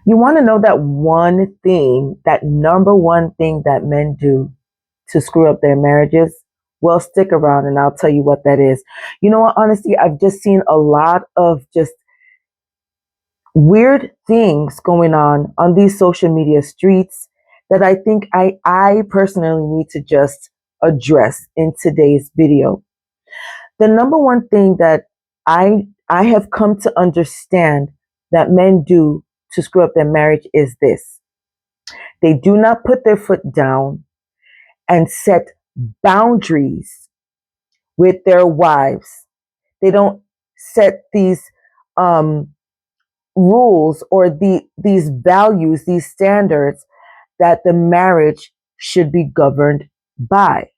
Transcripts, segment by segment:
You want to know that one thing, that number one thing that men do to screw up their marriages? Well, stick around and I'll tell you what that is. You know what? Honestly, I've just seen a lot of just weird things going on these social media streets that I think I personally need to just address in today's video. The number one thing that I have come to understand that men do to screw up their marriage is this. They do not put their foot down and set boundaries with their wives. They don't set these um, rules or these values, these standards that the marriage should be governed by.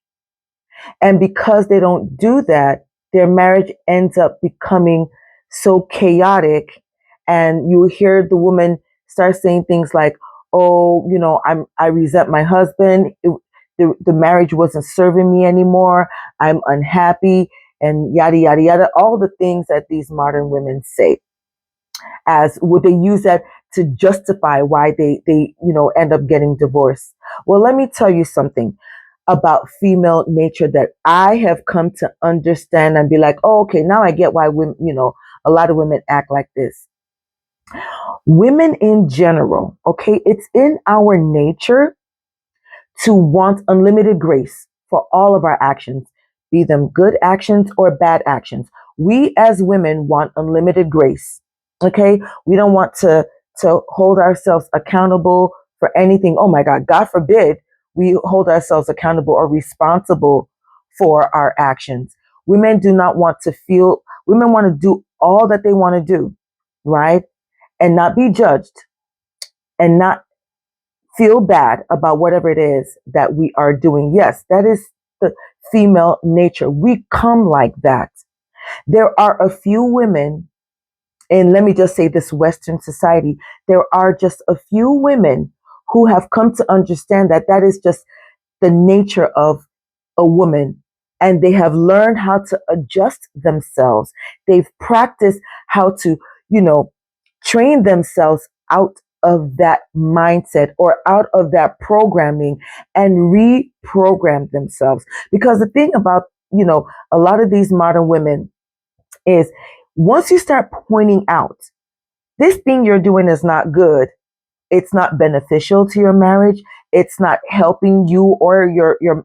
And because they don't do that, their marriage ends up becoming so chaotic. And you hear the woman start saying things like, "Oh, I resent my husband. The marriage wasn't serving me anymore. I'm unhappy," and yada yada yada. All the things that these modern women say, as would they use that to justify why they end up getting divorced. Well, let me tell you something about female nature that I have come to understand and be like, oh, okay, now I get why women, a lot of women act like this. Women in general, okay, it's in our nature to want unlimited grace for all of our actions, be them good actions or bad actions. We as women want unlimited grace. Okay? We don't want to hold ourselves accountable for anything. Oh my God, God forbid we hold ourselves accountable or responsible for our actions. Women do not want to feel, women want to do all that they want to do, right? And not be judged and not feel bad about whatever it is that we are doing. Yes, that is the female nature. We come like that. There are a few women, and let me just say this Western society, there are just a few women who have come to understand that that is just the nature of a woman. And they have learned how to adjust themselves. They've practiced how to, train themselves out of that mindset or out of that programming and reprogram themselves. Because the thing about, a lot of these modern women is once you start pointing out this thing you're doing is not good, it's not beneficial to your marriage, it's not helping you or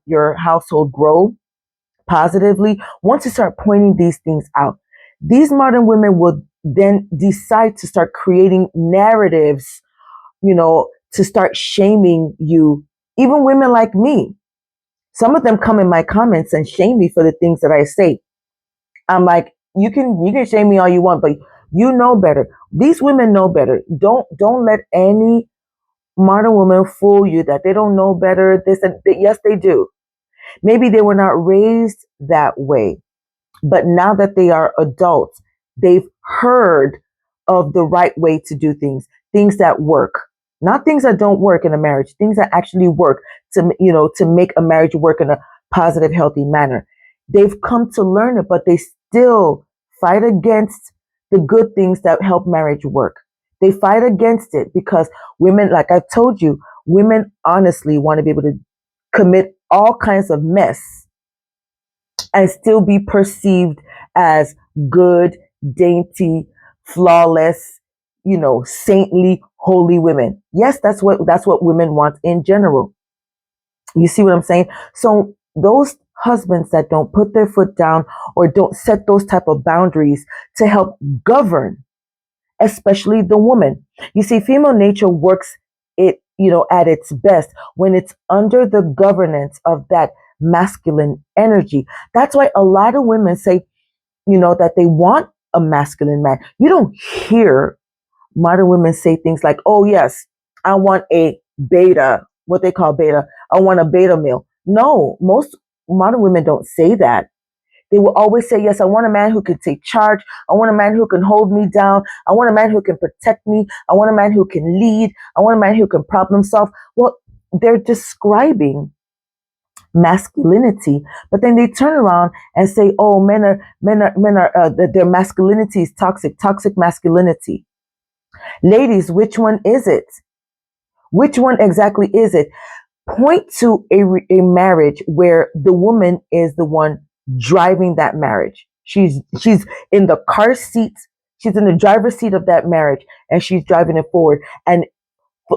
your household grow positively. Once you start pointing these things out, these modern women will then decide to start creating narratives, to start shaming you. Even women like me, some of them come in my comments and shame me for the things that I say. I'm like, you can shame me all you want, but you know better. These women know better. Don't let any modern woman fool you that they don't know better. This and yes, they do. Maybe they were not raised that way, but now that they are adults, they've heard of the right way to do things that work, not things that don't work in a marriage, things that actually work to make a marriage work in a positive, healthy manner. They've come to learn it, but they still fight against the good things that help marriage work. They fight against it because women, like I've told you, women honestly want to be able to commit all kinds of mess and still be perceived as good, dainty, flawless, saintly, holy women. Yes, that's what women want in general. You see what I'm saying? So those husbands that don't put their foot down or don't set those type of boundaries to help govern, especially the woman. You see, female nature works at its best when it's under the governance of that masculine energy. That's why a lot of women say, that they want a masculine man. You don't hear modern women say things like, oh, yes, I want a beta, what they call beta. I want a beta male. No, most modern women don't say that. They will always say, yes, I want a man who can take charge. I want a man who can hold me down. I want a man who can protect me. I want a man who can lead. I want a man who can problem solve. Well, they're describing masculinity, but then they turn around and say, oh, men are their masculinity is toxic masculinity. Ladies, which one is it? Which one exactly is it? Point to a marriage where the woman is the one driving that marriage. She's in the car seat. She's in the driver's seat of that marriage, and she's driving it forward. And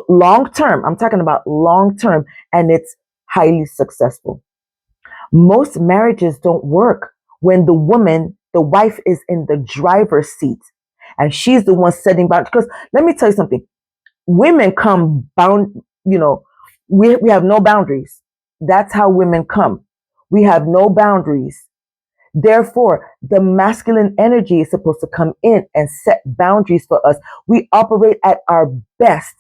long term, I'm talking about long term, and it's highly successful. Most marriages don't work when the woman, the wife, is in the driver's seat, and she's the one setting boundaries. Because let me tell you something, women come bound, you know, we have no boundaries. That's how women come. We have no boundaries. Therefore, the masculine energy is supposed to come in and set boundaries for us. We operate at our best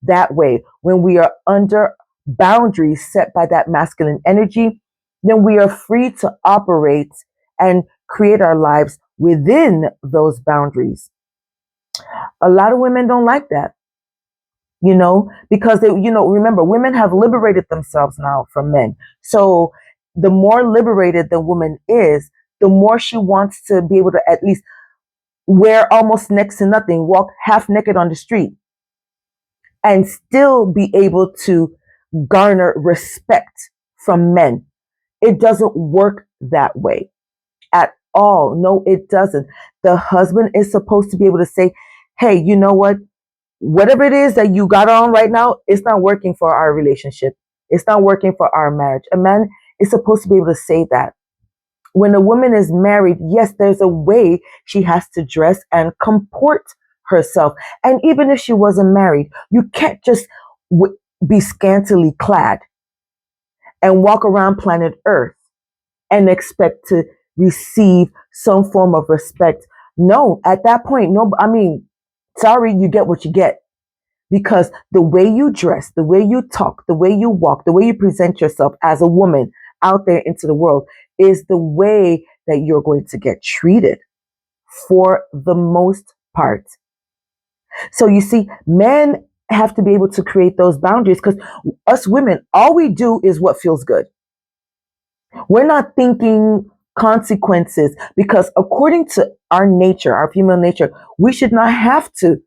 that way. When we are under boundaries set by that masculine energy, then we are free to operate and create our lives within those boundaries. A lot of women don't like that, because remember, women have liberated themselves now from men. So the more liberated the woman is, the more she wants to be able to at least wear almost next to nothing, walk half naked on the street, and still be able to garner respect from men. It doesn't work that way at all. No, it doesn't. The husband is supposed to be able to say, hey, you know what? Whatever it is that you got on right now, it's not working for our relationship. It's not working for our marriage. A man is supposed to be able to say that. When a woman is married, yes, there's a way she has to dress and comport herself. And even if she wasn't married, you can't just be scantily clad and walk around planet Earth and expect to receive some form of respect. No, at that point, no, sorry, you get what you get. Because the way you dress, the way you talk, the way you walk, the way you present yourself as a woman out there into the world is the way that you're going to get treated for the most part. So you see, men have to be able to create those boundaries because us women, all we do is what feels good. We're not thinking consequences because according to our nature, our female nature, we should not have to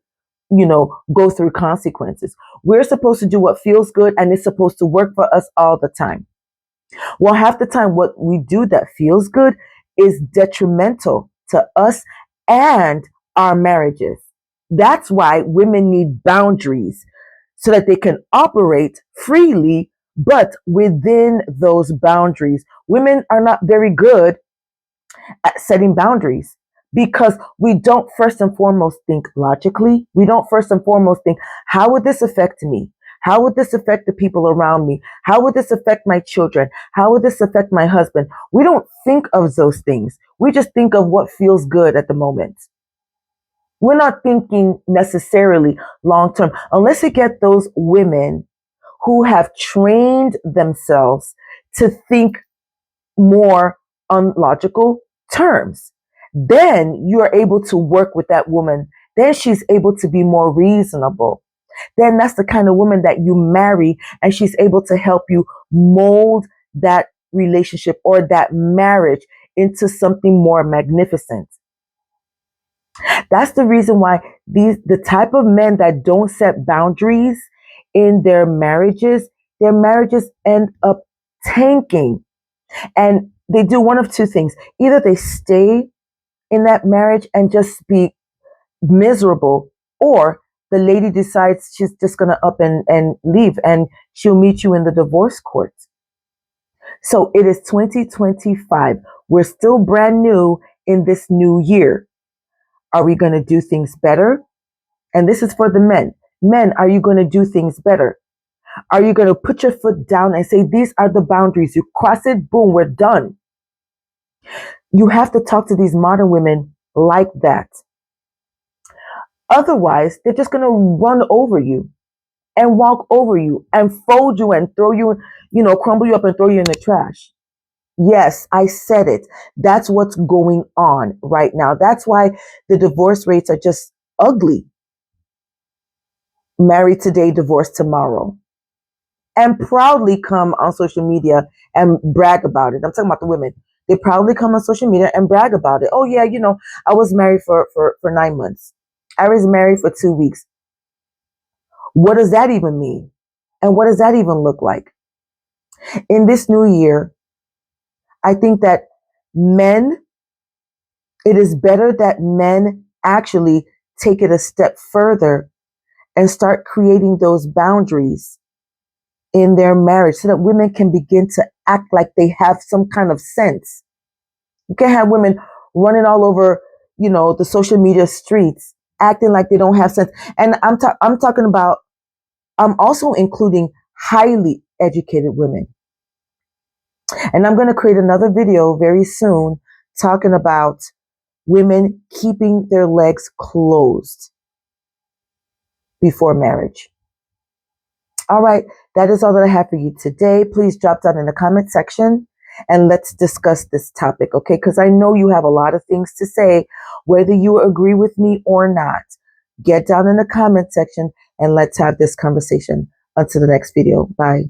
go through consequences. We're supposed to do what feels good and it's supposed to work for us all the time. Well, half the time, what we do that feels good is detrimental to us and our marriages. That's why women need boundaries so that they can operate freely, but within those boundaries. Women are not very good at setting boundaries because we don't first and foremost think logically. We don't first and foremost think, how would this affect me? How would this affect the people around me? How would this affect my children? How would this affect my husband? We don't think of those things. We just think of what feels good at the moment. We're not thinking necessarily long term, unless you get those women who have trained themselves to think more on logical terms. Then you are able to work with that woman. Then she's able to be more reasonable. Then that's the kind of woman that you marry, and she's able to help you mold that relationship or that marriage into something more magnificent. That's the reason why the type of men that don't set boundaries in their marriages end up tanking. And they do one of two things. Either they stay in that marriage and just be miserable, or the lady decides she's just going to up and leave and she'll meet you in the divorce court. So it is 2025. We're still brand new in this new year. Are we going to do things better? And this is for the men. Men, are you going to do things better? Are you going to put your foot down and say, these are the boundaries? You cross it, boom, we're done. You have to talk to these modern women like that. Otherwise, they're just going to run over you and walk over you and fold you and throw you, crumble you up and throw you in the trash. Yes, I said it. That's what's going on right now. That's why the divorce rates are just ugly. Married today, divorced tomorrow. And proudly come on social media and brag about it. I'm talking about the women. They proudly come on social media and brag about it. Oh yeah, I was married for 9 months. I was married for 2 weeks. What does that even mean? And what does that even look like? In this new year, I think that men, it is better that men actually take it a step further and start creating those boundaries in their marriage so that women can begin to act like they have some kind of sense. You can't have women running all over, the social media streets, acting like they don't have sense. And I'm talking about, I'm also including highly educated women. And I'm going to create another video very soon talking about women keeping their legs closed before marriage. All right, that is all that I have for you today. Please drop down in the comment section and let's discuss this topic, okay? Because I know you have a lot of things to say, whether you agree with me or not. Get down in the comment section and let's have this conversation. Until the next video. Bye.